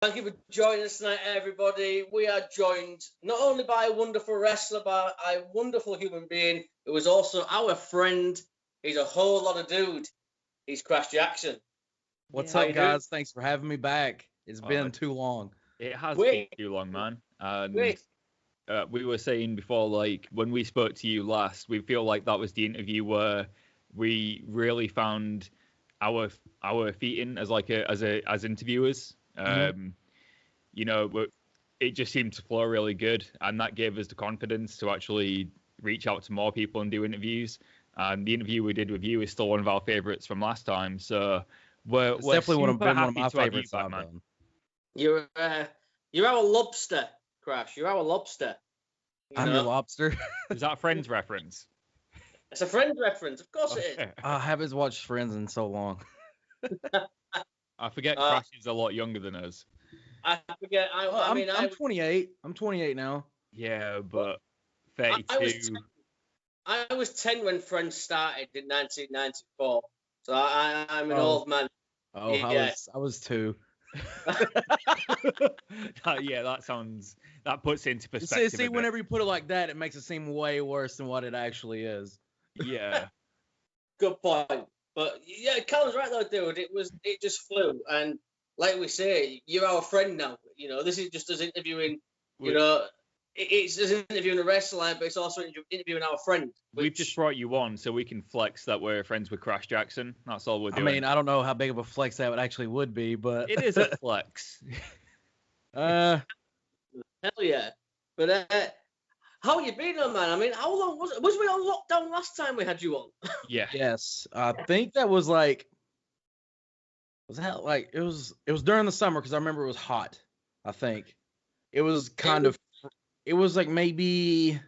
Thank you for joining us tonight, everybody. We are joined not only by a wonderful wrestler, but a wonderful human being who is also our friend. He's a whole lot of dude. He's Crash Jaxon. What's up, guys? Thanks for having me back. It's been too long. It has been too long, man. And we were saying before, like, when we spoke to you last, we feel like that was the interview where we really found our feet in as interviewers. You know, it just seemed to flow really good, and that gave us the confidence to actually reach out to more people and do interviews. And the interview we did with you is still one of our favorites from last time. So we're definitely one of my favorites, man. You're our lobster, Crash. You're our lobster. I'm your lobster. Is that a Friends reference? It's a Friends reference, of course it is. I haven't watched Friends in so long. I forget Crash is a lot younger than us. I forget. I'm 28. I'm 28 now. Yeah, but 32. I was 10 when Friends started in 1994. So I'm an old man. Oh, yeah. I was 2. Yeah, that puts it into perspective. See, whenever you put it like that, it makes it seem way worse than what it actually is. Yeah. Good point. But yeah, Callum's right though, dude. It just flew, and like we say, you're our friend now. You know, this is just us interviewing. You know, it's just interviewing a wrestler, but it's also interviewing our friend. We've just brought you on so we can flex that we're friends with Crash Jaxon. That's all we're doing. I mean, I don't know how big of a flex that would be, but it is a flex. Hell yeah! But how you been, though, man? I mean, how long was it? Was we on lockdown last time we had you on? Yeah. Yes, I think that was like. Was that like it was during the summer because I remember it was hot. I think it was it was like maybe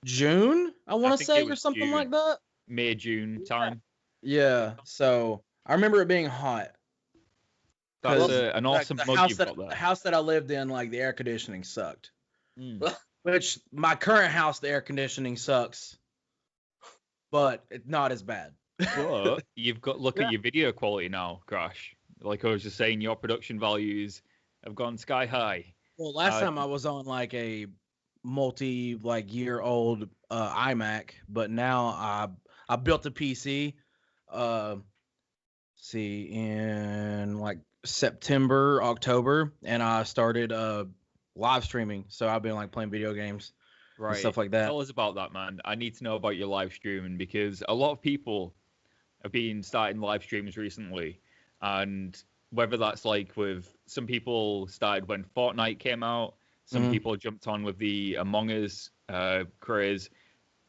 June, I want to say, or something June, like that. May, June time. Yeah. So I remember it being hot. That's an awesome mug you've got there. The house that I lived in, like the air conditioning sucked. Which my current house, the air conditioning sucks, but it's not as bad. But you've got look at your video quality now, Crash. Like I was just saying, your production values have gone sky high. Well, last time I was on like a year-old iMac, but now I built a PC. In like September, October, and I started live streaming. So I've been like playing video games, and stuff like that. Tell us about that, man. I need to know about your live streaming because a lot of people have been starting live streams recently, and whether that's like with some people started when Fortnite came out, some people jumped on with the Among Us craze.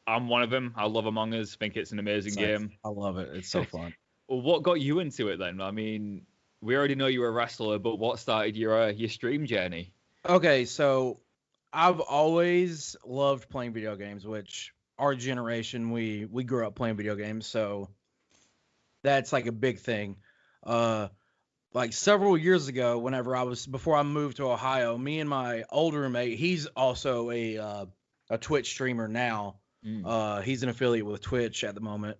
I'm one of them. I love Among Us. Think it's an amazing game. I love it. It's so fun. Well, what got you into it then? I mean, we already know you were a wrestler, but what started your stream journey? Okay, so I've always loved playing video games, which our generation, we grew up playing video games, so that's like a big thing. Like several years ago, before I moved to Ohio, me and my older roommate, he's also a Twitch streamer now. He's an affiliate with Twitch at the moment.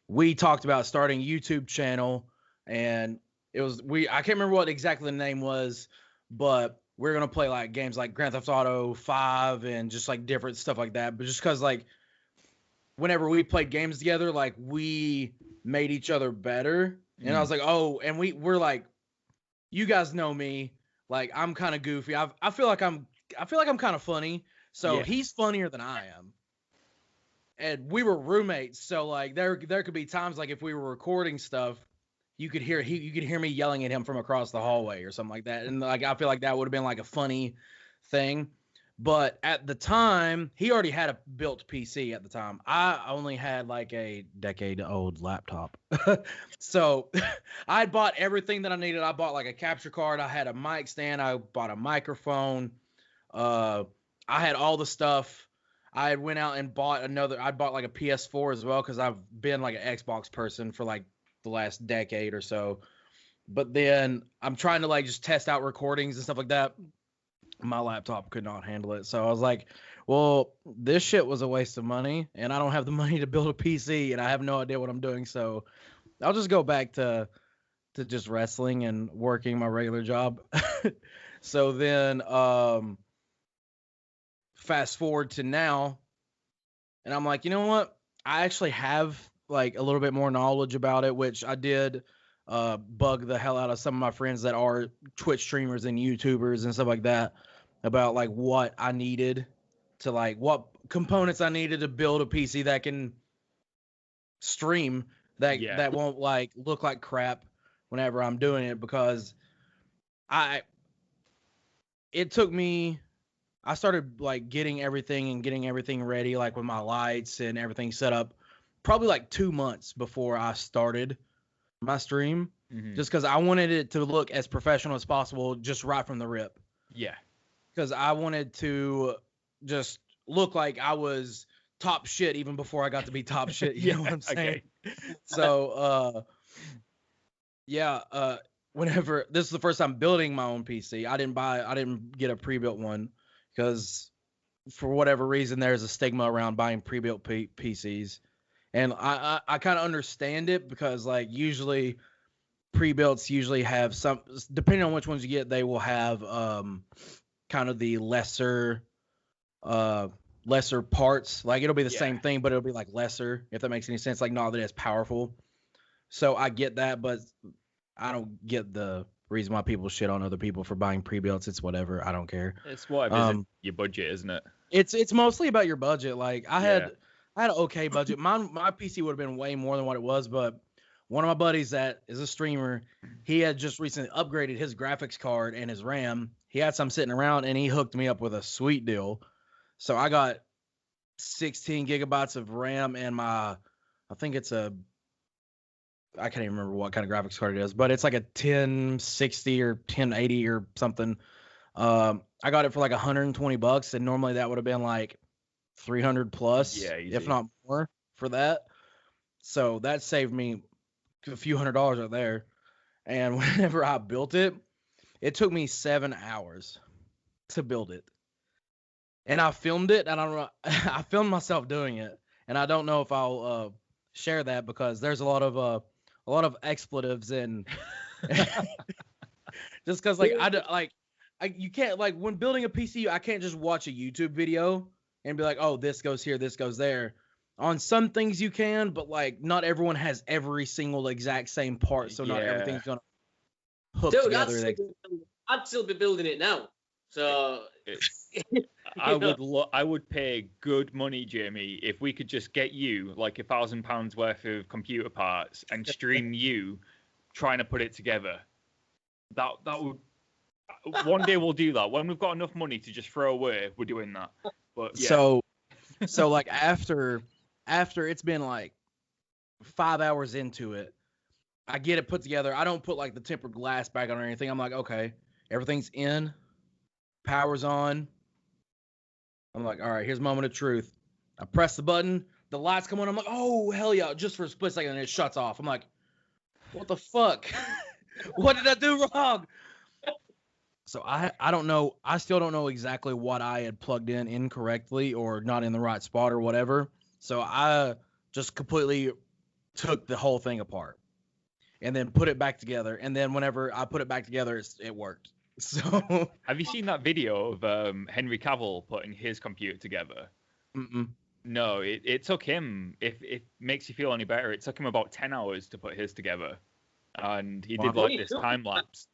We talked about starting a YouTube channel, and I can't remember what exactly the name was, but we're gonna play like games like Grand Theft Auto 5 and just like different stuff like that. But just because like whenever we played games together, like we made each other better. And I was like, oh, and we're like, you guys know me, like I'm kind of goofy. I feel like I'm kind of funny. So he's funnier than I am. And we were roommates, so like there could be times like if we were recording stuff, you could hear me yelling at him from across the hallway or something like that. And like I feel like that would have been like a funny thing. But at the time, he already had a built PC at the time. I only had like a decade-old laptop. So I bought everything that I needed. I bought like a capture card. I had a mic stand. I bought a microphone. I had all the stuff. I went out and bought I bought like a PS4 as well because I've been like an Xbox person for like the last decade or so. But then I'm trying to like just test out recordings and stuff like that. My laptop could not handle it. So I was like, well, this shit was a waste of money and I don't have the money to build a PC and I have no idea what I'm doing. So I'll just go back to to just wrestling and working my regular job. So then fast forward to now, and I'm like, you know what? I actually have like a little bit more knowledge about it, which I did bug the hell out of some of my friends that are Twitch streamers and YouTubers and stuff like that about like what I needed to like what components I needed to build a PC that can stream that won't like look like crap whenever I'm doing it, because it took me, I started like getting everything ready, like with my lights and everything set up probably like 2 months before I started my stream, just because I wanted it to look as professional as possible just right from the rip. Yeah. Because I wanted to just look like I was top shit even before I got to be top shit. You know what I'm saying? Okay. So, whenever this is the first time building my own PC, I didn't get a pre-built one because for whatever reason there's a stigma around buying pre-built PCs, and I kind of understand it because like usually pre-builts usually have some, depending on which ones you get, they will have kind of the lesser parts. Like it'll be the same thing, but it'll be like lesser, if that makes any sense. Like not that it's powerful. So I get that, but I don't get the reason why people shit on other people for buying pre-builts. It's whatever. I don't care. It's whatever. Your budget, isn't it? It's mostly about your budget. Like I had an okay budget. My PC would have been way more than what it was, but one of my buddies that is a streamer, he had just recently upgraded his graphics card and his RAM. He had some sitting around, and he hooked me up with a sweet deal. So I got 16 gigabytes of RAM and I think it's I can't even remember what kind of graphics card it is, but it's like a 1060 or 1080 or something. I got it for like $120, and normally that would have been like 300 plus, if not more, for that. So that saved me a few $100s right there. And whenever I built it, it took me 7 hours to build it. And I filmed it, and I filmed myself doing it, and I don't know if I'll share that because there's a lot of expletives and just because like you can't, like when building a PC, I can't just watch a YouTube video and be like, oh, this goes here, this goes there. On some things you can, but like not everyone has every single exact same part, so not everything's gonna hook together. I'd still be building it now. So I would pay good money, Jamie, if we could just get you like £1,000 worth of computer parts and stream you trying to put it together. That would. One day we'll do that when we've got enough money to just throw away. We're doing that. But so like after it's been like 5 hours into it, I get it put together. I don't put like the tempered glass back on or anything. I'm like, okay, everything's in, power's on. I'm like, all right, here's moment of truth. I press the button, the lights come on. I'm like, oh, hell yeah, just for a split second, and it shuts off. I'm like, what the fuck? What did I do wrong? So I don't know. I still don't know exactly what I had plugged in incorrectly or not in the right spot or whatever. So I just completely took the whole thing apart and then put it back together. And then whenever I put it back together, it worked. So have you seen that video of Henry Cavill putting his computer together? Mm-mm. No, it took him, if it makes you feel any better, it took him about 10 hours to put his together. And he did like this time lapse.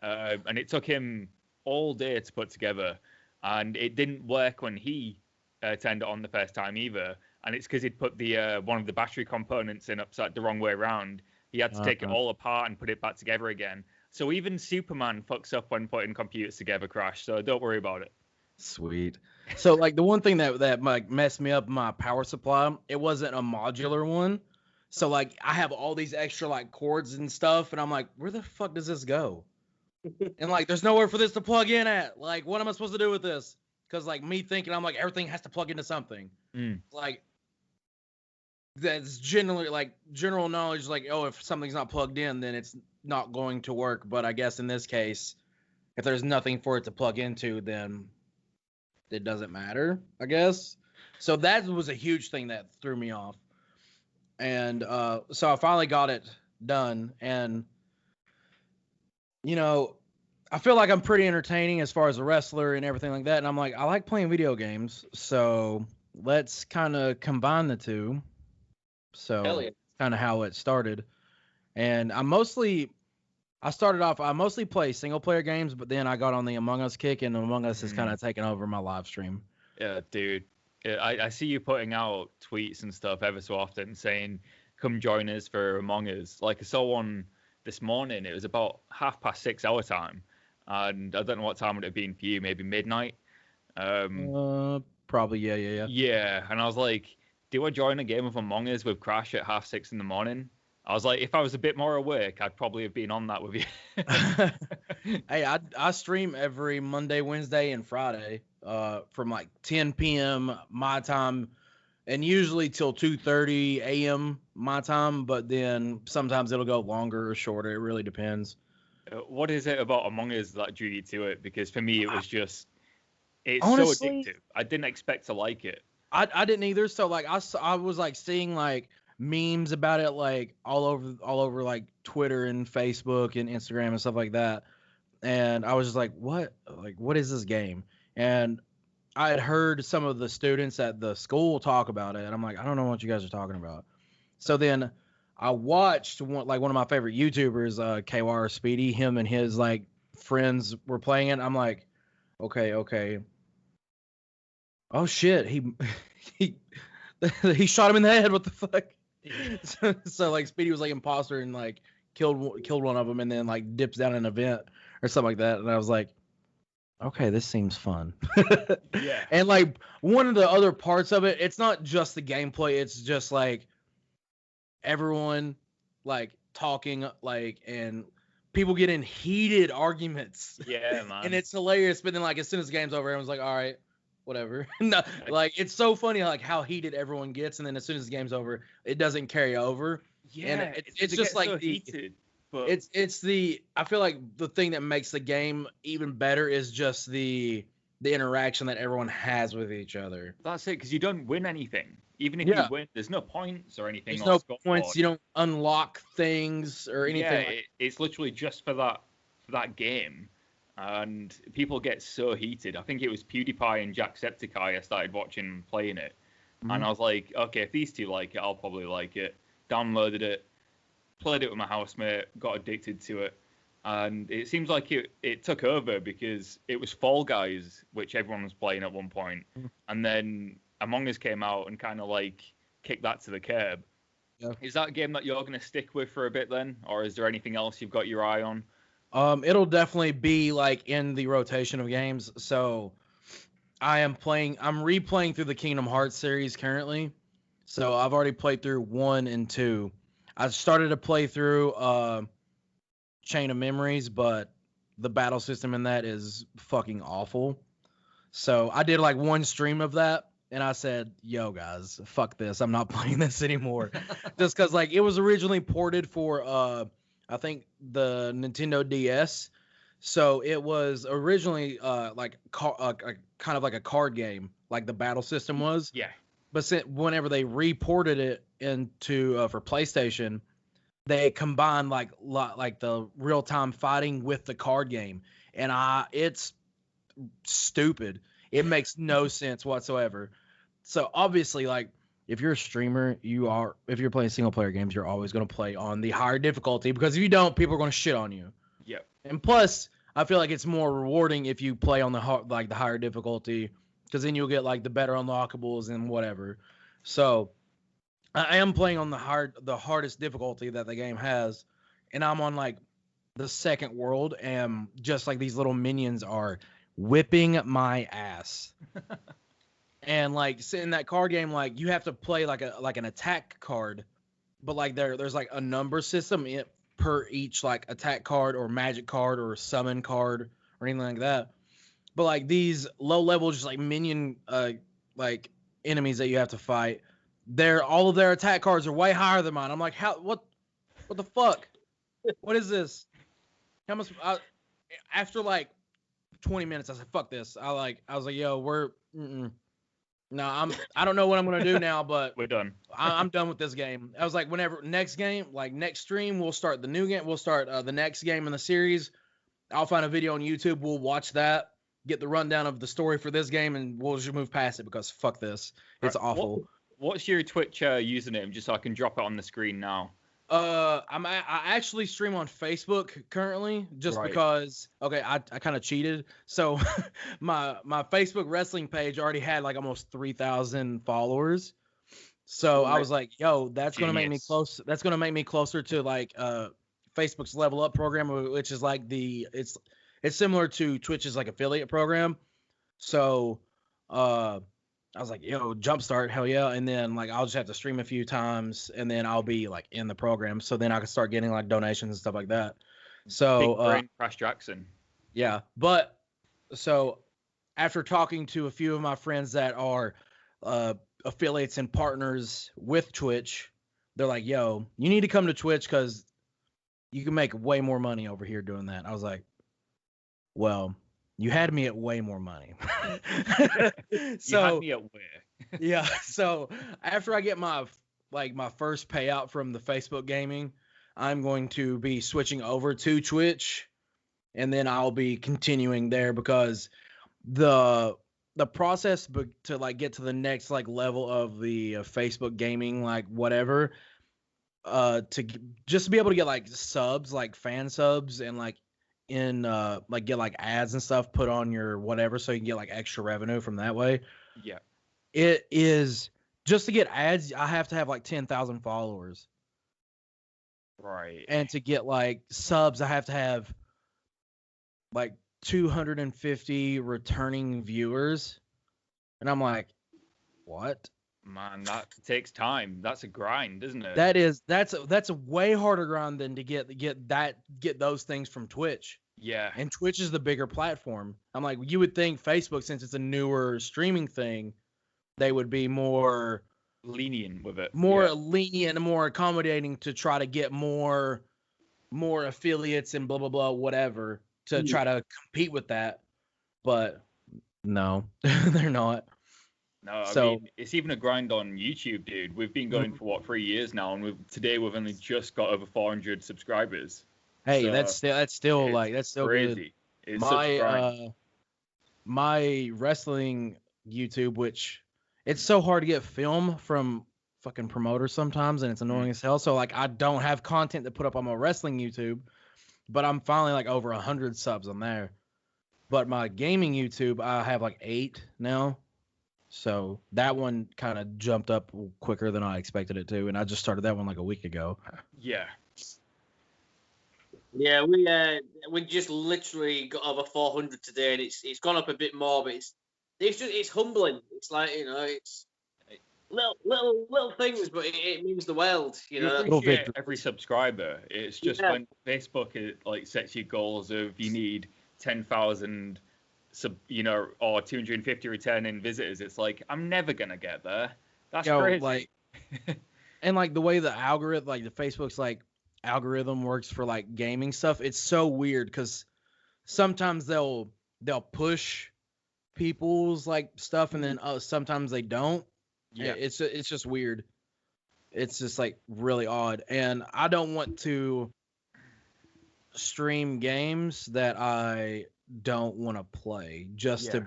And it took him all day to put together. And it didn't work when he turned it on the first time either. And it's because he'd put the one of the battery components in upside the wrong way around. He had to take it all apart and put it back together again. So even Superman fucks up when putting computers together, Crash. So don't worry about it. Sweet. So like the one thing that like messed me up, my power supply, it wasn't a modular one. So like I have all these extra like cords and stuff, and I'm like, where the fuck does this go? And like there's nowhere for this to plug in at. Like what am I supposed to do with this? Because like me thinking, I'm like, everything has to plug into something. Like that's generally like general knowledge, like, oh, if something's not plugged in, then it's not going to work. But I guess in this case, if there's nothing for it to plug into, then it doesn't matter, I guess. So that was a huge thing that threw me off. And so I finally got it done, and you know, I feel like I'm pretty entertaining as far as a wrestler and everything like that. And I'm like, I like playing video games, so let's kind of combine the two. So Yeah. kind of how it started. And I mostly play single player games, but then I got on the Among Us kick, and Among Us has kind of taken over my live stream. Yeah, dude. Yeah, I see you putting out tweets and stuff ever so often saying, come join us for Among Us. Like, I saw one this morning. It was about 6:30 our time. And I don't know what time would it have been for you, maybe midnight? Probably, yeah. Yeah, and I was like, do I join a game of Among Us with Crash at 6:30 in the morning? I was like, if I was a bit more awake, I'd probably have been on that with you. Hey, I stream every Monday, Wednesday, and Friday from like 10 p.m. my time, and usually till 2:30 a.m. my time, but then sometimes it'll go longer or shorter. It really depends. What is it about Among Us that drew you to it? Because for me, it was just, it's honestly, so addictive. I didn't expect to like it. I didn't either. So like I was like seeing like memes about it like all over like Twitter and Facebook and Instagram and stuff like that, and I was just like, what is this game? And I had heard some of the students at the school talk about it, and I'm like, I don't know what you guys are talking about. So then I watched one of my favorite YouTubers, KY Speedy, him and his like friends were playing it. I'm like, okay. Oh shit, he shot him in the head. What the fuck? So like Speedy was like imposter and like killed one of them, and then like dips down an event or something like that. And I was like, okay, this seems fun. Yeah. And like one of the other parts of it, it's not just the gameplay. It's just like everyone like talking like and people get in heated arguments. Yeah, man. And it's hilarious. But then like as soon as the game's over, everyone's like, all right, whatever. No, like it's so funny like how heated everyone gets, and then as soon as the game's over, it doesn't carry over. Yeah, and it's just like so the heated, but it's the I feel like the thing that makes the game even better is just the interaction that everyone has with each other. That's it, because you don't win anything. Even if you win, there's no points or anything. There's no points. You don't unlock things or anything. Yeah, it's literally just for that game. And people get so heated. I think it was PewDiePie and Jaxepticeye I started watching playing it. Mm-hmm. And I was like, okay, if these two like it, I'll probably like it. Downloaded it, played it with my housemate, got addicted to it. And it seems like it took over because it was Fall Guys, which everyone was playing at one point. Mm-hmm. And then Among Us came out and kind of like kicked that to the curb. Yeah. Is that a game that you're going to stick with for a bit then? Or is there anything else you've got your eye on? It'll definitely be like in the rotation of games. So I'm replaying through the Kingdom Hearts series currently. So I've already played through 1 and 2. I started to play through Chain of Memories, but the battle system in that is fucking awful. So I did like one stream of that, and I said, yo guys, fuck this. I'm not playing this anymore. Just because like it was originally ported for I think the Nintendo DS. So it was originally like kind of like a card game, like the battle system was. Yeah. But whenever they reported it into for PlayStation, they combined like the real time fighting with the card game, and it's stupid. It makes no sense whatsoever. So obviously, like if you're a streamer, if you're playing single player games, you're always going to play on the higher difficulty, because if you don't, people are going to shit on you. Yeah. And plus, I feel like it's more rewarding if you play on the higher difficulty, because then you'll get like the better unlockables and whatever. So I am playing on the hardest difficulty that the game has, and I'm on like the second world, and just like these little minions are whipping my ass. And like in that card game, like you have to play like an attack card, but like there's like a number system per each like attack card or magic card or summon card or anything like that. But like these low level just like minion like enemies that you have to fight, all of their attack cards are way higher than mine. I'm like, what the fuck? What is this? How much? After like 20 minutes, I said, fuck this. I was like, yo, no, I don't know what I'm gonna do now, but we're done. I'm done with this game. I was like, whenever next game, like next stream, we'll start the new game. We'll start the next game in the series. I'll find a video on YouTube. We'll watch that, get the rundown of the story for this game, and we'll just move past it because fuck this. It's awful. What's your Twitch username, just so I can drop it on the screen now? I actually stream on Facebook currently, just because. Okay, I kind of cheated. So my Facebook wrestling page already had like almost 3,000 followers. So I was like, yo, that's gonna make me close. That's gonna make me closer to like Facebook's Level Up program, which is like it's similar to Twitch's like affiliate program. So I was like, yo, Jumpstart, hell yeah. And then like I'll just have to stream a few times and then I'll be like in the program. So then I can start getting like donations and stuff like that. So Big brain Crash Jackson. Yeah. But so after talking to a few of my friends that are affiliates and partners with Twitch, they're like, yo, you need to come to Twitch because you can make way more money over here doing that. I was like, well, you had me at way more money. So, you had me at where? Yeah. So after I get my first payout from the Facebook gaming, I'm going to be switching over to Twitch, and then I'll be continuing there because the process to like get to the next like level of the Facebook gaming, like whatever, to just be able to get like subs, like fan subs, and like in like get like ads and stuff put on your whatever, so you can get like extra revenue from that way. Yeah. It is just to get ads, I have to have like 10,000 followers. Right. And to get like subs, I have to have like 250 returning viewers. And I'm like, what? Man, that takes time. That's a grind, isn't it? That's a way harder grind than to get those things from Twitch. Yeah. And Twitch is the bigger platform. I'm like, you would think Facebook, since it's a newer streaming thing, they would be more lenient with it. Lenient and more accommodating to try to get more affiliates and blah blah blah whatever to try to compete with that. But no, they're not. No, I mean, it's even a grind on YouTube, dude. We've been going for 3 years now, and today we've only just got over 400 subscribers. Hey, so that's still crazy. Good. It's my wrestling YouTube, which it's so hard to get film from fucking promoters sometimes, and it's annoying as hell. So like I don't have content to put up on my wrestling YouTube, but I'm finally like over 100 subs on there. But my gaming YouTube, I have like 8 now. So that one kind of jumped up quicker than I expected it to, and I just started that one like a week ago. Yeah. Yeah, we just literally got over 400 today, and it's gone up a bit more, but it's humbling. It's like, you know, it's little things, but it means the world. You know, appreciate every subscriber. It's just when Facebook like sets you goals of you need 10,000. Or 250 returning visitors. It's like, I'm never gonna get there. That's crazy. Like, and like the way the algorithm, like the Facebook's like algorithm works for like gaming stuff, it's so weird because sometimes they'll push people's like stuff, and then sometimes they don't. Yeah, it's just weird. It's just like really odd, and I don't want to stream games that I don't want to play just to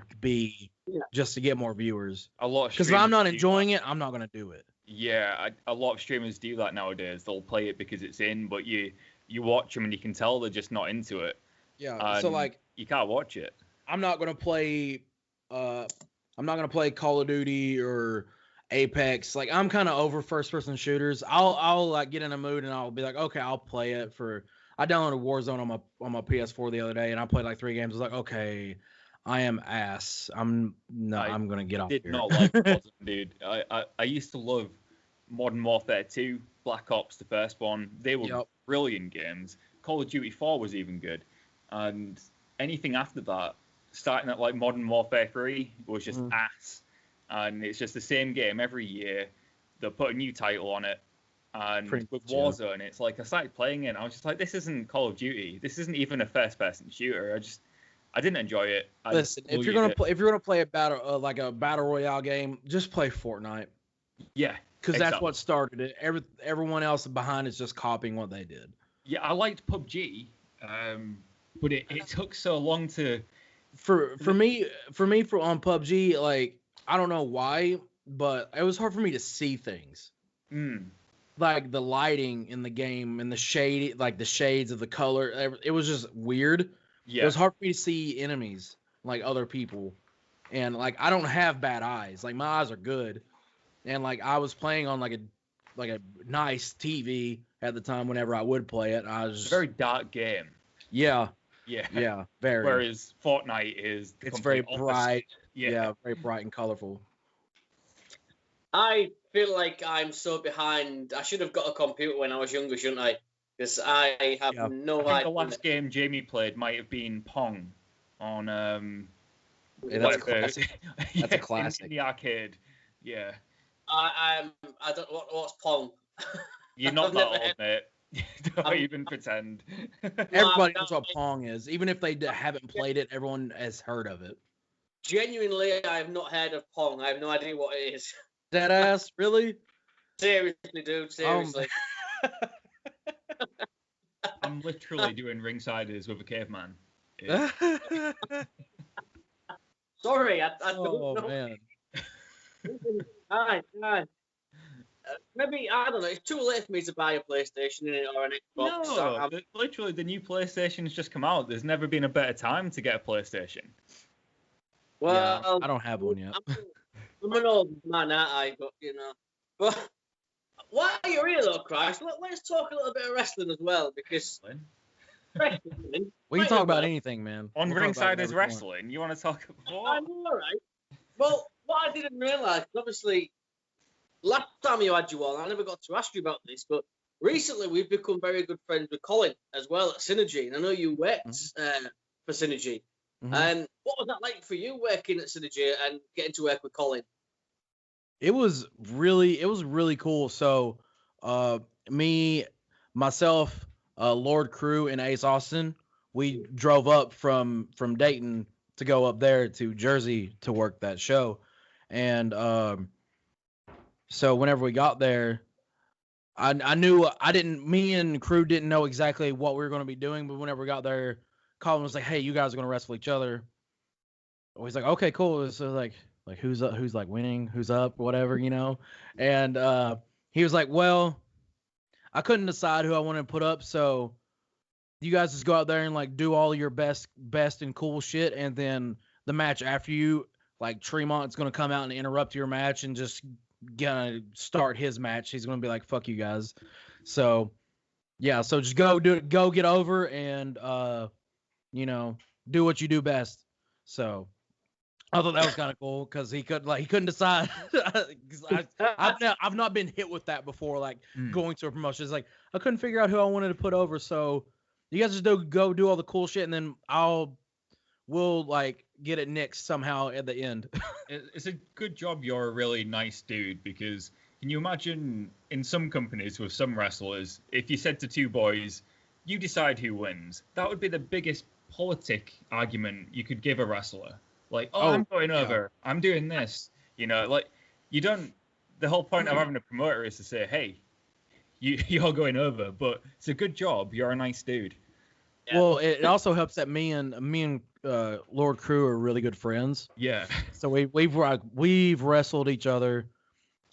get more viewers. A lot, because if I'm not enjoying it, I'm not gonna do it. Yeah, a lot of streamers do that nowadays. They'll play it because it's in, but you watch them and you can tell they're just not into it. Yeah, so like you can't watch it. I'm not gonna play Call of Duty or Apex. Like I'm kind of over first person shooters. I'll like get in a mood and I'll be like, okay, I'll play it for. I downloaded Warzone on my PS4 the other day, and I played like 3 games. I was like, okay, I am ass. I'm gonna get off here. Did not like Warzone, dude. I used to love Modern Warfare 2, Black Ops, the first one. They were brilliant games. Call of Duty 4 was even good, and anything after that, starting at like Modern Warfare 3, was just ass. And it's just the same game every year. They'll put a new title on it. And with Warzone, it's like I started playing it, and I was just like, this isn't Call of Duty. This isn't even a first-person shooter. I didn't enjoy it. Listen, if you're gonna play a battle royale game, just play Fortnite. Yeah, because that's what started it. Everyone else behind is just copying what they did. Yeah, I liked PUBG, but it took so long to. For me on PUBG, like I don't know why, but it was hard for me to see things. Like the lighting in the game and the shade, like the shades of the color, it was just weird. Yeah. It was hard for me to see enemies, like other people. And like I don't have bad eyes. Like my eyes are good. And like I was playing on like a nice TV at the time whenever I would play it. I was It's a very dark game. Yeah. Yeah. Yeah, very. Whereas Fortnite is it's very opposite. Bright. Yeah, very bright and colorful. I feel like I'm so behind. I should have got a computer when I was younger, shouldn't I? Because I have no idea. I think the last game Jamie played might have been Pong on yeah, that's a classic. That's a classic. In the arcade. Yeah. I don't what's Pong. You're not that old, mate. Don't even pretend. Everybody knows what Pong is. Even if they haven't played it, everyone has heard of it. Genuinely, I have not heard of Pong. I have no idea what it is. Dead ass? Really? Seriously, dude. Seriously. I'm literally doing Ringsiders with a caveman. Sorry, I don't know. Oh, man. Hi. Maybe, I don't know, it's too late for me to buy a PlayStation or an Xbox. No, literally the new PlayStation's just come out. There's never been a better time to get a PlayStation. Well, yeah, I don't have one yet. I'm an old man, aren't I? But, you know. But why are you here, though, Christ? Let's talk a little bit of wrestling as well, because... wrestling, we can talk about anything, man. On Ringsiders Wrestling, you want to talk about... I know, right? Well, what I didn't realise, obviously... Last time you had you on, I never got to ask you about this, but recently we've become very good friends with Colin as well at Synergy, and I know you worked for Synergy. And what was that like for you working at Synergy and getting to work with Colin? It was really cool. So, myself, Lord Crew, and Ace Austin, we drove up from Dayton to go up there to Jersey to work that show, and so whenever we got there, I knew me and Crew didn't know exactly what we were going to be doing, but whenever we got there, Colin was like, "Hey, you guys are going to wrestle each other." He's like, "Okay, cool." So like who's like winning, who's up, whatever, you know. And he was like, "Well, I couldn't decide who I wanted to put up, so you guys just go out there and like do all your best and cool shit, and then the match after you, like Tremont's going to come out and interrupt your match and just gonna start his match. He's gonna be like, fuck you guys." So yeah, so just go get over and you know, do what you do best. So I thought that was kind of cool because he couldn't decide. I've not been hit with that before, like going to a promotion. It's like I couldn't figure out who I wanted to put over, so you guys just go do all the cool shit, and then we'll like get it nixed somehow at the end. It's a good job you're a really nice dude, because can you imagine in some companies with some wrestlers, if you said to two boys, you decide who wins, that would be the biggest politic argument you could give a wrestler. Like, I'm going over, I'm doing this. You know, like, you don't, the whole point of having a promoter is to say, hey, you're going over, but it's a good job, you're a nice dude. Yeah. Well, it also helps that me and Lord Crew are really good friends. Yeah. So we've wrestled each other.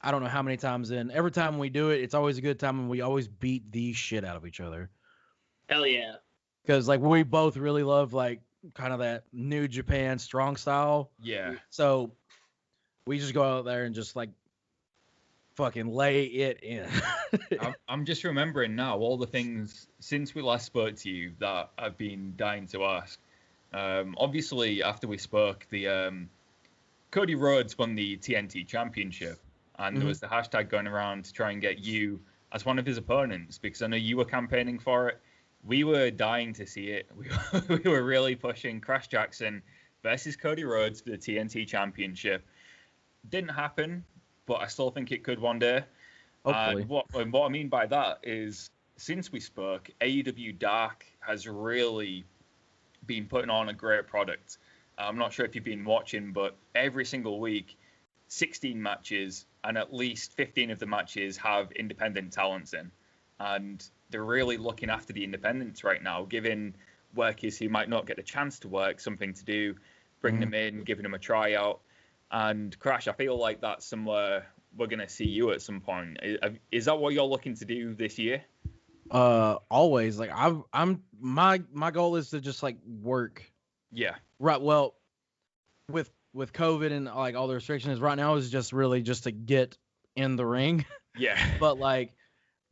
I don't know how many times in. Every time we do it, it's always a good time, and we always beat the shit out of each other. Hell yeah. Because like we both really love like kind of that New Japan strong style. Yeah. So we just go out there and just like fucking lay it in. I'm just remembering now all the things since we last spoke to you that I've been dying to ask. Obviously, after we spoke, the Cody Rhodes won the TNT Championship, and there was the hashtag going around to try and get you as one of his opponents, because I know you were campaigning for it. We were dying to see it. We were really pushing Crash Jackson versus Cody Rhodes for the TNT Championship. Didn't happen, but I still think it could one day. Hopefully. And what I mean by that is, since we spoke, AEW Dark has really been putting on a great product. I'm not sure if you've been watching, but every single week, 16 matches, and at least 15 of the matches have independent talents in. And they're really looking after the independents right now, giving workers who might not get the chance to work something to do, bring them in, giving them a tryout. And Crash, I feel like that's somewhere we're going to see you at some point. Is that what you're looking to do this year? Always. Like my goal is to just like work. Yeah. Right. Well, with COVID and like all the restrictions right now is just really just to get in the ring. Yeah. But like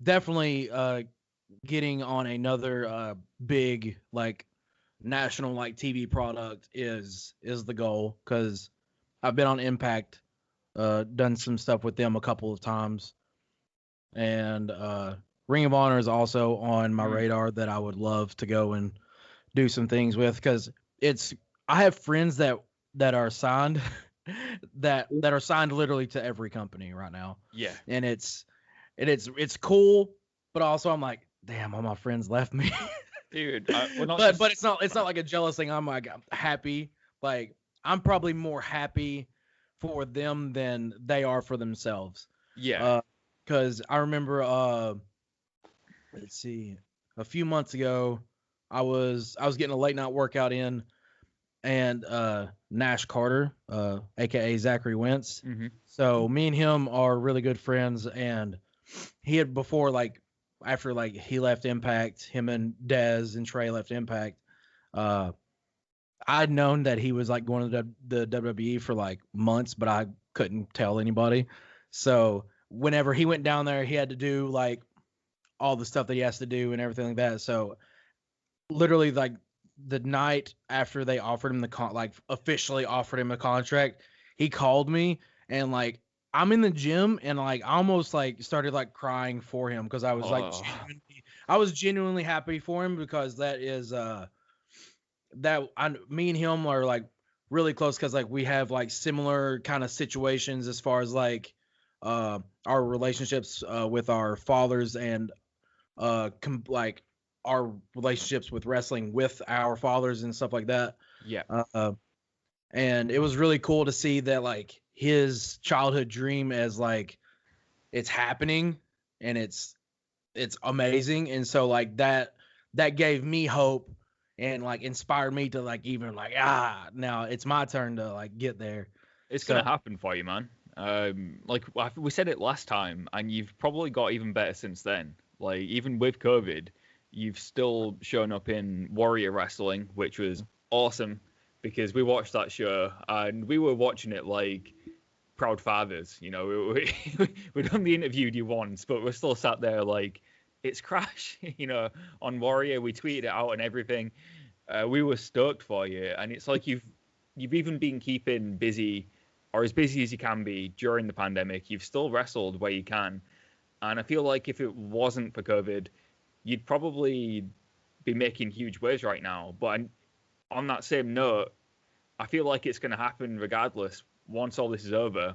definitely getting on another big like national like TV product is the goal, because I've been on Impact, done some stuff with them a couple of times, and Ring of Honor is also on my radar that I would love to go and do some things with, because I have friends that are signed that are signed literally to every company right now. Yeah. And it's cool, but also I'm like, damn, all my friends left me. Dude, but it's not like a jealous thing. I'm like, I'm happy. Like, I'm probably more happy for them than they are for themselves. Yeah. Because I remember, let's see, a few months ago, I was getting a late night workout in, and Nash Carter, aka Zachary Wentz. Mm-hmm. So me and him are really good friends, and he had before, like, after like he left Impact, him and Dez and Trey left Impact, I'd known that he was like going to the WWE for like months, but I couldn't tell anybody. So whenever he went down there, he had to do like all the stuff that he has to do and everything like that. So literally like the night after they offered him officially offered him a contract, he called me, and like I'm in the gym and like I almost like started like crying for him, because I was genuinely happy for him, because that is me and him are like really close, because like we have like similar kind of situations as far as like our relationships with our fathers, and like our relationships with wrestling with our fathers and stuff like that. Yeah. And it was really cool to see that like his childhood dream as like it's happening, and it's amazing. And so like that gave me hope and like inspired me to like even like now it's my turn to like get there. It's gonna happen for you, man. Like we said it last time, and you've probably got even better since then. Like even with COVID, you've still shown up in Warrior Wrestling, which was awesome, because we watched that show and we were watching it like proud fathers. You know, we'd only interviewed you once, but we're still sat there like, it's Crash. You know, on Warrior, we tweeted it out and everything. We were stoked for you, and it's like you've even been keeping busy, or as busy as you can be during the pandemic. You've still wrestled where you can, and I feel like if it wasn't for COVID, you'd probably be making huge waves right now. But on that same note, I feel like it's going to happen regardless. Once all this is over,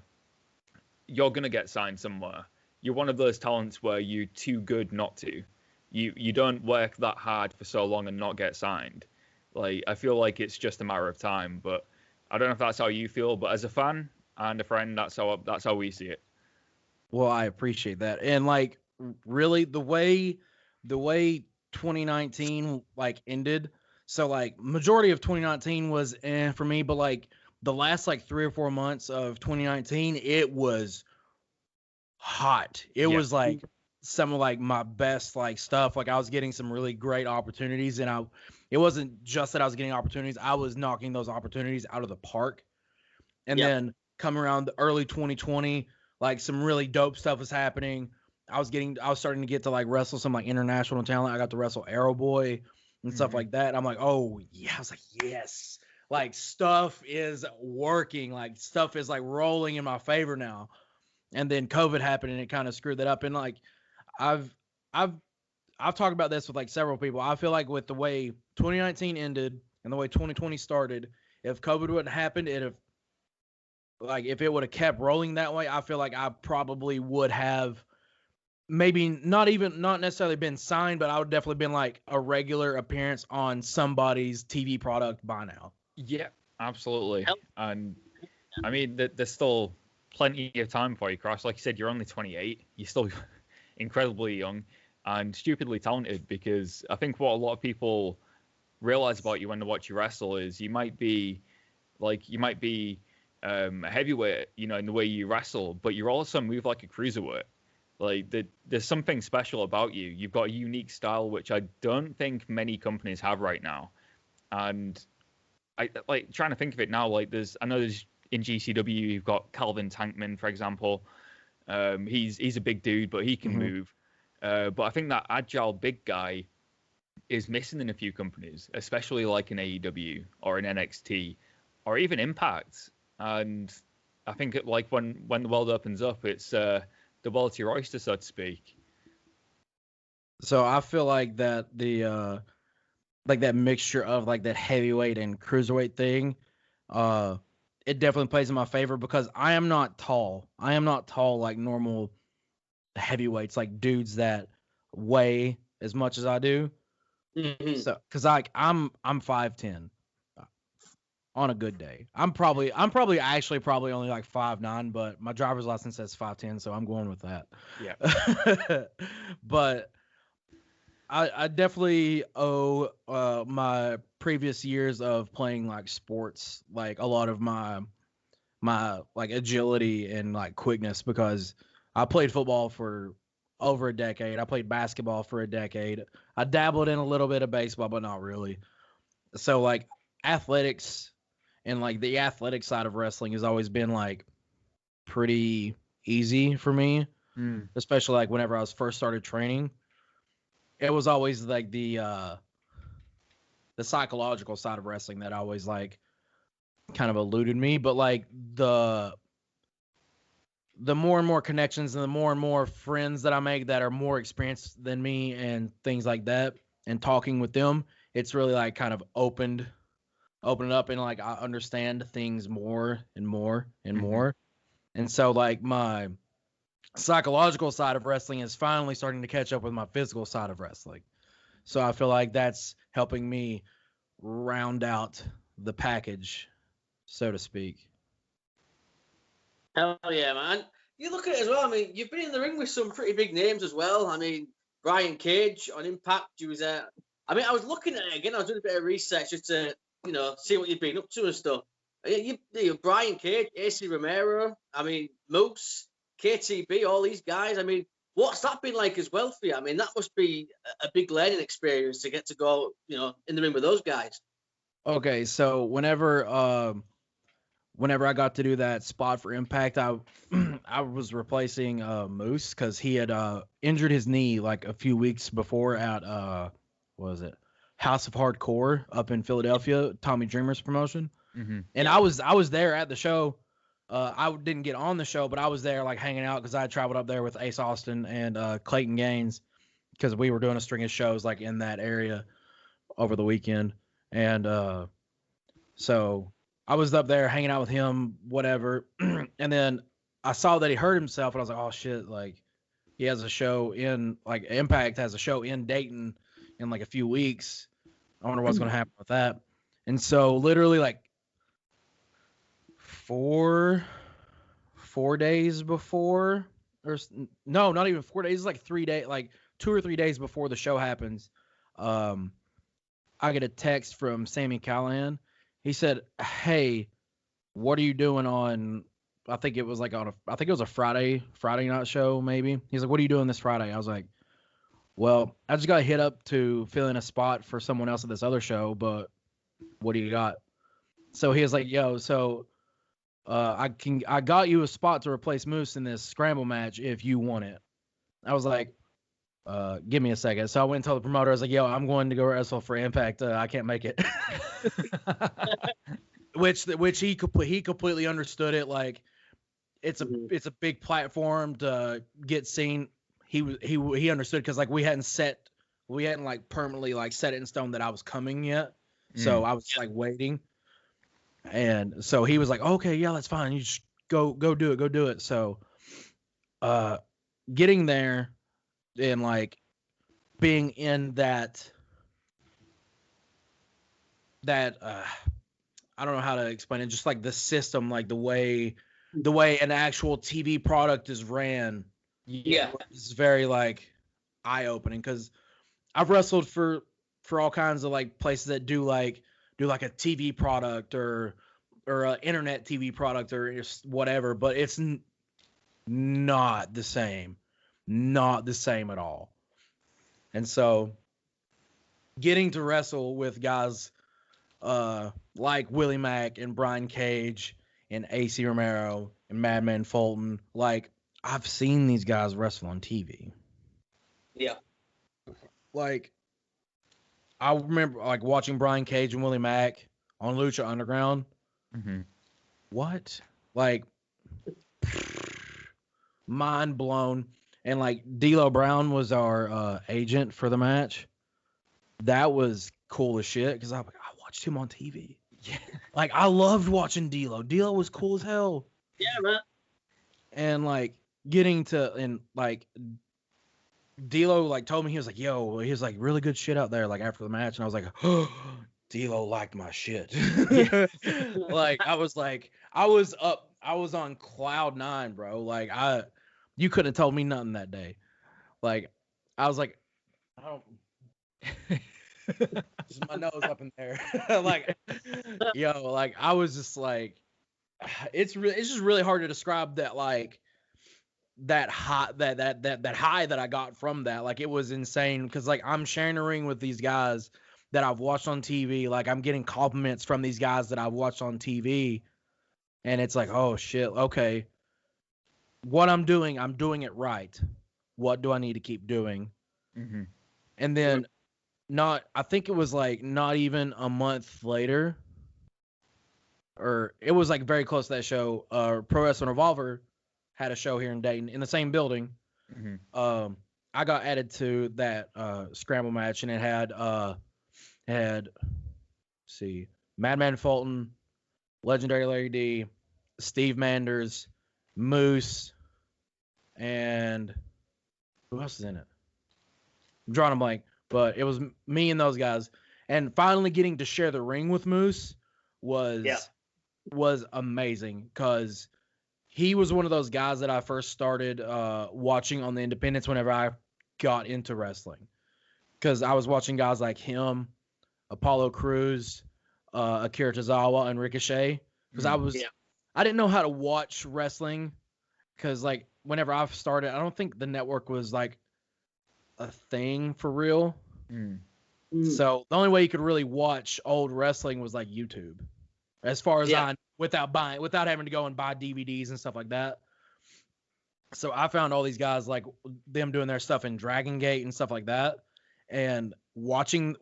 you're going to get signed somewhere. You're one of those talents where you're too good not to. You don't work that hard for so long and not get signed. Like, I feel like it's just a matter of time. But I don't know if that's how you feel, but as a fan and a friend, that's how we see it. Well, I appreciate that. And like really the way 2019 like ended, so like majority of 2019 was for me, but like the last like 3 or 4 months of 2019, it was hot. It was like some of like my best like stuff. Like I was getting some really great opportunities, and it wasn't just that I was getting opportunities, I was knocking those opportunities out of the park. And then coming around the early 2020, like some really dope stuff was happening. I was starting to get to like wrestle some like international talent. I got to wrestle Arrow Boy and stuff like that. I'm like, oh yeah. I was like, yes, like stuff is working. Like stuff is like rolling in my favor now. And then COVID happened, and it kind of screwed that up. And like, I've talked about this with like several people. I feel like with the way 2019 ended and the way 2020 started, if COVID wouldn't happened, if it would have kept rolling that way, I feel like I probably would have maybe not necessarily been signed, but I would definitely been like a regular appearance on somebody's TV product by now. Yeah, absolutely. And I mean, there's still plenty of time for you, Cross. Like you said, you're only 28. You're still incredibly young and stupidly talented, because I think what a lot of people realize about you when they watch you wrestle is you might be a heavyweight, in the way you wrestle, but you're also move like a cruiserweight. Like there's something special about you. You've got a unique style, which I don't think many companies have right now. And I like trying to think of it now. Like I know there's in GCW, you've got Calvin Tankman, for example. He's a big dude, but he can move. But I think that agile big guy is missing in a few companies, especially like in AEW or in NXT or even Impact. And I think like when the world opens up, it's the world to your oyster, so to speak. So I feel like that the like that mixture of like that heavyweight and cruiserweight thing, it definitely plays in my favor because I am not tall. I am not tall like normal heavyweights, like dudes that weigh as much as I do. Mm-hmm. So, cause like I'm 5'10" on a good day. I'm probably only like 5'9", but my driver's license says 5'10", so I'm going with that. Yeah. But I definitely owe my previous years of playing like sports, like a lot of my like agility and like quickness, because I played football for over a decade. I played basketball for a decade. I dabbled in a little bit of baseball, but not really. So like athletics and like the athletic side of wrestling has always been like pretty easy for me, especially like whenever I was first started training. It was always like the psychological side of wrestling that always like kind of eluded me. But like the more and more connections and the more friends that I make that are more experienced than me and things like that, and talking with them, it's really like kind of opened it up, and like I understand things more and more and more. And so like my psychological side of wrestling is finally starting to catch up with my physical side of wrestling. So I feel like that's helping me round out the package, so to speak. Hell yeah, man. You look at it as well. I mean, you've been in the ring with some pretty big names as well. I mean, Brian Cage on Impact. You was there. I mean, I was looking at it again. I was doing a bit of research just to, see what you've been up to and stuff. You Brian Cage, AC Romero. I mean, Moose, KTB, all these guys. I mean, what's that been like as well for you? I mean, that must be a big learning experience to get to go, in the ring with those guys. Okay, so whenever I got to do that spot for Impact, I was replacing Moose because he had injured his knee like a few weeks before at what was it, House of Hardcore up in Philadelphia, Tommy Dreamer's promotion. And I was there at the show. I didn't get on the show, but I was there like hanging out because I had traveled up there with Ace Austin and Clayton Gaines because we were doing a string of shows like in that area over the weekend. And so I was up there hanging out with him, whatever. And then I saw that he hurt himself, and I was like, oh shit, like he has a show in, like Impact has a show in Dayton in like a few weeks. I wonder what's going to happen with that. And so literally like four days before, or no, not even 4 days, like 3 days, like 2 or 3 days before the show happens, I get a text from Sami Callihan. He said, hey, what are you doing on, I think it was a Friday night show, maybe. He's like, what are you doing this Friday? I was like, well, I just got hit up to fill in a spot for someone else at this other show, but what do you got? So he was like, yo, so I got you a spot to replace Moose in this scramble match if you want it. I was like, give me a second. So I went and told the promoter, I was like, yo, I'm going to go wrestle for Impact. I can't make it. which he completely understood it. Like it's a big platform to get seen. He understood because like we hadn't like permanently like set it in stone that I was coming yet. So I was like waiting. And so he was like, okay, yeah, that's fine. You just go do it. So getting there and like being in that I don't know how to explain it, just like the system, like the way an actual TV product is ran. Yeah. It's very like eye-opening because I've wrestled for for all kinds of like places that do like a TV product or an internet TV product or just whatever, but it's not the same at all. And so getting to wrestle with guys like Willie Mack and Brian Cage and AC Romero and Madman Fulton, like I've seen these guys wrestle on TV. Yeah. Like I remember like watching Brian Cage and Willie Mack on Lucha Underground. Mm-hmm. What? Like mind blown. And like D'Lo Brown was our agent for the match. That was cool as shit because I watched him on TV. Yeah. Like I loved watching D'Lo. D'Lo was cool as hell. Yeah, man. And like getting to and like D'Lo like told me, he was like, yo, he was like really good shit out there like after the match, and I was like, oh, D'Lo liked my shit. Like I was on cloud 9, bro. Like you couldn't have told me nothing that day. Like I was like, I don't just my nose up in there. Like yo, like I was just like, it's just really hard to describe that, like that high that high that I got from that. Like it was insane because like I'm sharing a ring with these guys that I've watched on TV. Like I'm getting compliments from these guys that I've watched on TV, and it's like, oh shit, okay, what I'm doing it right. What do I need to keep doing? Mm-hmm. And then I think it was like not even a month later, or it was like very close to that show. Pro Wrestling Revolver had a show here in Dayton in the same building. Mm-hmm. I got added to that scramble match, and it had let's see, Madman Fulton, Legendary Larry D, Steve Manders, Moose, and who else is in it? I'm drawing a blank, but it was me and those guys. And finally getting to share the ring with Moose was amazing because he was one of those guys that I first started watching on the independents whenever I got into wrestling. Because I was watching guys like him, Apollo Crews, Akira Tozawa, and Ricochet. Because I didn't know how to watch wrestling. Because like whenever I started, I don't think the network was like a thing for real. So the only way you could really watch old wrestling was like YouTube. As far as without having to go and buy DVDs and stuff like that. So I found all these guys like them doing their stuff in Dragon Gate and stuff like that, and watching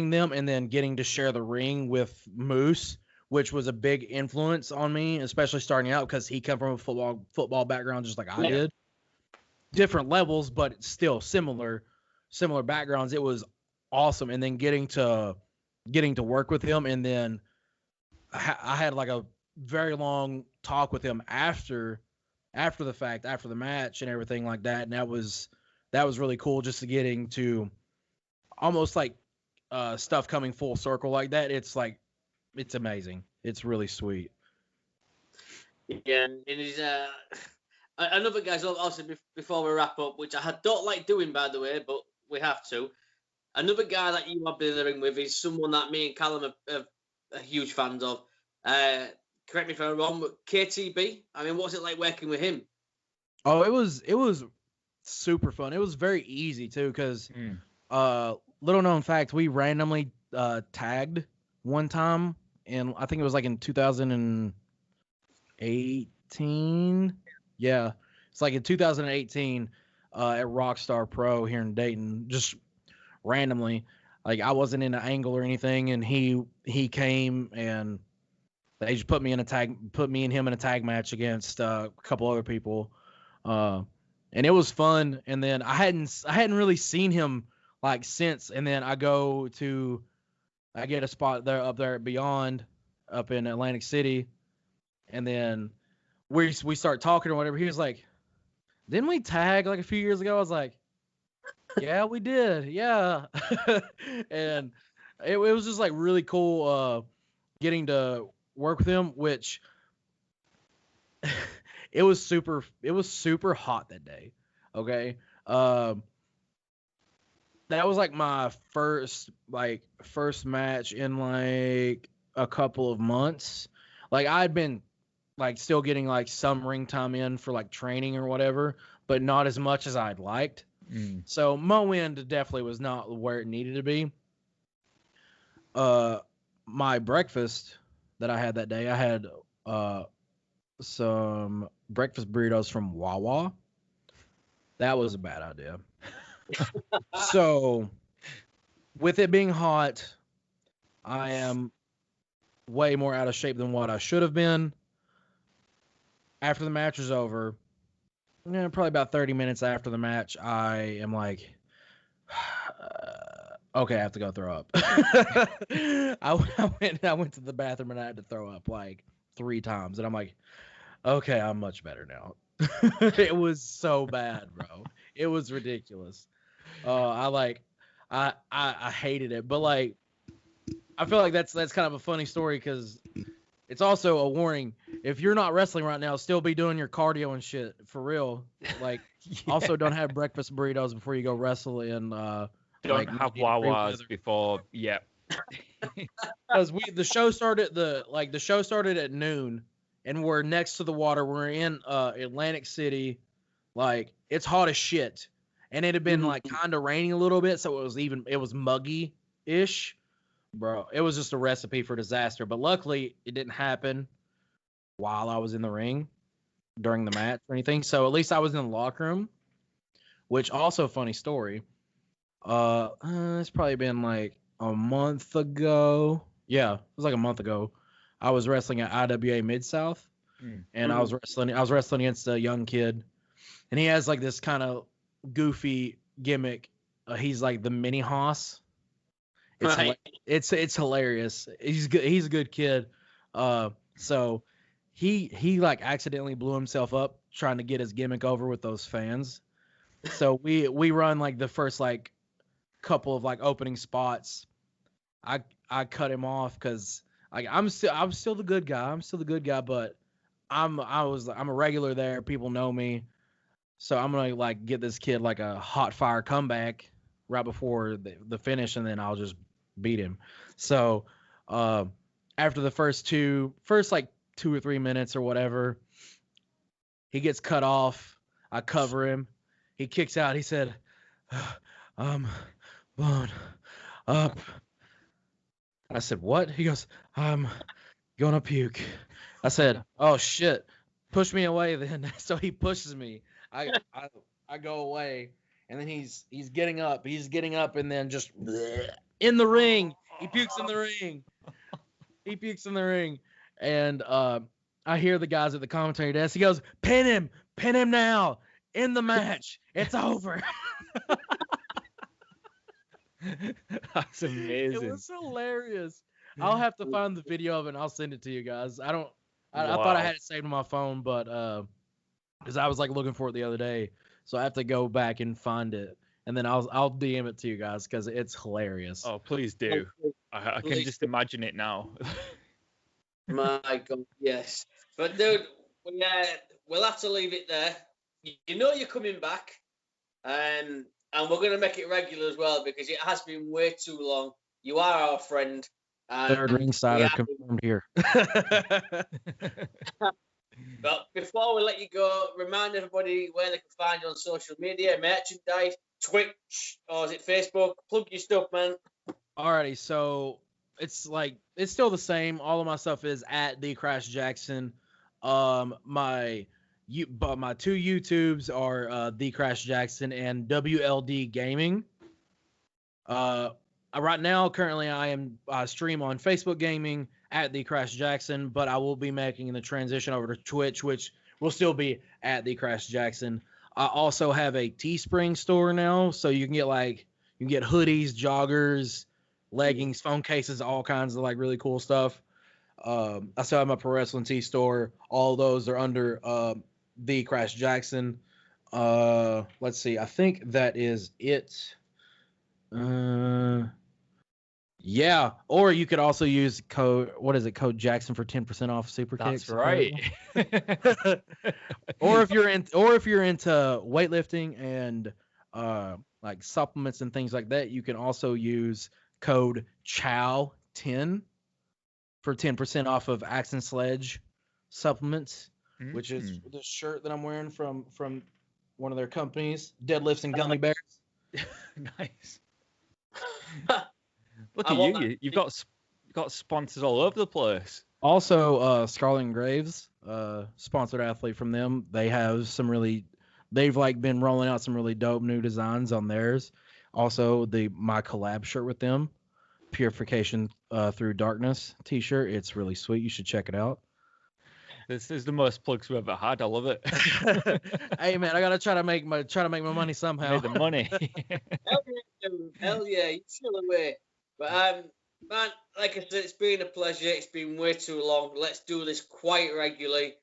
them, and then getting to share the ring with Moose, which was a big influence on me, especially starting out because he come from a football background just like I did. Different levels, but still similar backgrounds. It was awesome, and then getting to work with him, and then I had like a very long talk with him after the fact, after the match and everything like that. And that was really cool, just to getting to almost like stuff coming full circle like that. It's like, it's amazing. It's really sweet. Yeah. And he's, another guy's also before we wrap up, which I don't like doing, by the way, but we have to. Another guy that you have been in the ring with is someone that me and Callum are huge fans of. Correct me if I'm wrong, but KTB. I mean, what's it like working with him? Oh, it was super fun. It was very easy too, because little known fact, we randomly tagged one time, and I think it was like in 2018. Yeah, it's like in 2018 at Rockstar Pro here in Dayton, just randomly. Like I wasn't in an angle or anything, and he came and they just put me and him in a tag match against a couple other people, and it was fun. And then I hadn't really seen him like since. And then I get a spot up there at Beyond, up in Atlantic City, and then we start talking or whatever. He was like, "Didn't we tag like a few years ago?" I was like, "Yeah, we did. Yeah." And it was just like really cool getting to work with him, which it was super hot that day. Okay. that was like my first match in like a couple of months. Like I'd been like still getting like some ring time in for like training or whatever, but not as much as I'd liked. So my wind definitely was not where it needed to be. My breakfast that I had that day, I had some breakfast burritos from Wawa. That was a bad idea. So with it being hot, I am way more out of shape than what I should have been. After the match was over, probably about 30 minutes after the match, I am like, okay, I have to go throw up. I went to the bathroom and I had to throw up like 3 times. And I'm like, okay, I'm much better now. It was so bad, bro. It was ridiculous. I hated it. But like, I feel like that's kind of a funny story because it's also a warning. If you're not wrestling right now, still be doing your cardio and shit for real. Like, also don't have breakfast burritos before you go wrestle in. Don't have Wawas before. Yeah. Because the show started at noon, and we're next to the water. We're in Atlantic City. Like, it's hot as shit, and it had been like kind of raining a little bit, so it was muggy-ish. Bro, it was just a recipe for disaster. But luckily, it didn't happen while I was in the ring during the match or anything. So at least I was in the locker room, which also funny story. It's probably been like a month ago. Yeah, it was like a month ago. I was wrestling at IWA Mid-South, and I was wrestling against a young kid, and he has like this kind of goofy gimmick. He's like the mini Haas. It's hilarious. He's good. He's a good kid. So he like accidentally blew himself up trying to get his gimmick over with those fans. So we run like the first like couple of like opening spots. I cut him off because like I'm still the good guy. I'm still the good guy, but I'm a regular there. People know me, so I'm gonna like get this kid like a hot fire comeback right before the finish, and then I'll just beat him. So after the first like 2 or 3 minutes or whatever, he gets cut off. I cover him. He kicks out. He said, I'm blown up. I said, what? He goes, I'm gonna puke. I said, oh shit, push me away then. So he pushes me. I go away, and then he's getting up. He's getting up, and then just in the ring. He pukes in the ring. He pukes in the ring. And I hear the guys at the commentary desk. He goes, pin him now. In the match. It's over. That's amazing. It was hilarious. I'll have to find the video of it and I'll send it to you guys. I thought I had it saved on my phone, but because I was like looking for it the other day. So I have to go back and find it. And then I'll DM it to you guys because it's hilarious. Oh, please do. I can just imagine it now. My God, yes. But dude, we'll have to leave it there. You know you're coming back, and we're going to make it regular as well because it has been way too long. You are our friend. Third Ringsider confirmed here. But before we let you go, remind everybody where they can find you on social media, merchandise, Twitch, or is it Facebook? Plug your stuff, man. Alrighty, so it's still the same. All of my stuff is at the Crash Jaxon. My 2 YouTubes are the Crash Jaxon and WLD Gaming. Right now, currently, I stream on Facebook Gaming at the Crash Jaxon, but I will be making the transition over to Twitch, which will still be at the Crash Jaxon. I also have a Teespring store now, so you can get hoodies, joggers, leggings, phone cases, all kinds of like really cool stuff. I still have my pro wrestling tee store. All those are under the Crash Jaxon. Let's see. I think that is it. Yeah, or you could also use code Jaxon for 10% off Super Kicks. That's right. or if you're into weightlifting and like supplements and things like that, you can also use code CHOW10 for 10% off of Axe and Sledge supplements, which is the shirt that I'm wearing from one of their companies, Deadlifts and Gummy Bears. Nice. Look at you. You've got sponsors all over the place. Also, Scarlet and Graves, sponsored athlete from them. They have they've like been rolling out some really dope new designs on theirs. Also, my collab shirt with them, Purification Through Darkness t-shirt. It's really sweet. You should check it out. This is the most plugs we've ever had. I love it. Hey man, I gotta try to make my money somehow. Make the money. Hell yeah, you chill away. But man, like I said, it's been a pleasure. It's been way too long. Let's do this quite regularly.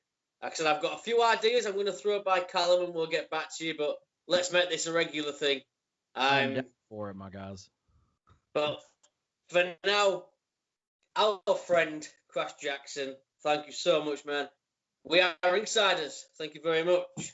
Like I said, I've got a few ideas. I'm going to throw it by Callum and we'll get back to you. But let's make this a regular thing. I'm down for it, my guys. But for now, our friend Crash Jaxon, thank you so much, man. We are Ringsiders. Thank you very much.